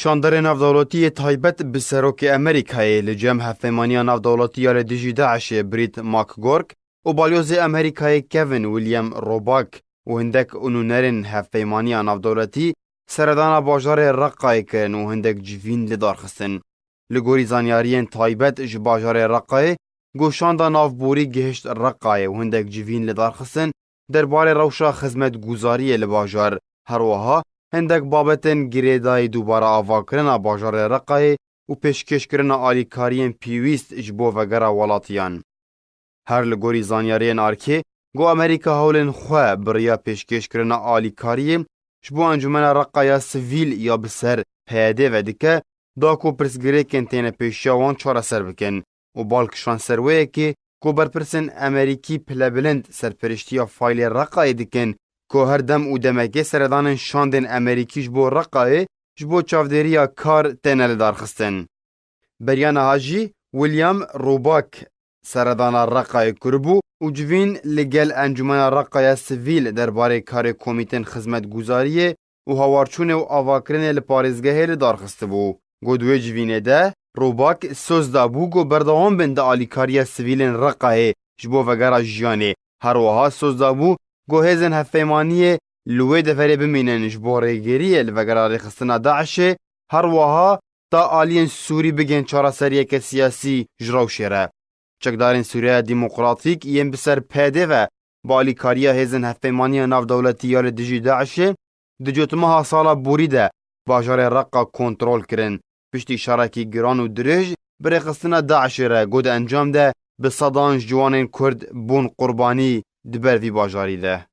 شاندر نافدولتی تایبەت bi serokê Amerîkayê li cem hevpêmaniya navdewletiya li dijî Daişê Brît McGurk û balyozê Amerîkayê Kevin William Rourke û hindek nûnerên hevpêmaniya navdewletî seredana bajarê Reqqayê kirin û hindek civîn li darxistin. Li gorî zanyariyên taybet ji bajarê Reqqayê, goşanda navborî gihişt Reqqayê û hindek civîn li darxistin derbarê rewşa xizmetguzariyê li bajar. Her wiha hindek babetên girêdayî dubara avakirina bajarê Reqqayê û pêşkêşkirina alîkariyên pîwîst ji bo vegera welatiyan. Her li gorî zanyariyên arkê, got Amerîka hewlên xwe biriya pêşkêşkirina alîkariyê ji bo encumena Reqqaya sivîl ya bi ser PYD vedike, da ku pirsgirêkên têne pêşiya wan çareser bikin û balkişan serweyekê ku berpirsên Amerîkî pilebilind serpirîştiya faylê Reqqayê dikin ku her dem û demekê seredanên şandên Amerîkî ji bo Reqqayê ji bo çavdêriya kar têne li darxistin. Beriya niha jî William Rourke seredana Reqqayê kiribû û civîn li gel encumena Reqqaya sivîl derbarê karê komîtên xizmetguzariyê û hawarçûnê û avakirinê li parêzgehê li darxistibû. Got wê civînê de Rourke söz dabû got berdewam bin di alîkariya sivîlên Reqqayê ji bo vegera jiyanê. Her wiha söz dabû got hêzên hevpêmaniyê li wê deverê bimînin ji bo rêgeriyê li vegera rêxistina Daişê, her wiha da aliyên Sûrî bigên çareseriyeke siyasî ji rewşê re. Çekdarên Sûriya Demokratîk yên bi ser PYD ve bi alîkariya hêzên hevpêmaniya navdewletiya li dijî Daişê di cotmeha sala borî de bajarê Reqqa kontrol kirin. Piştî şerekî giran û dirêj bi rêxistina Daişê re got encam de bi sedan ji ciwanên Kurd bûn qurbanî di ber vî bajarî de.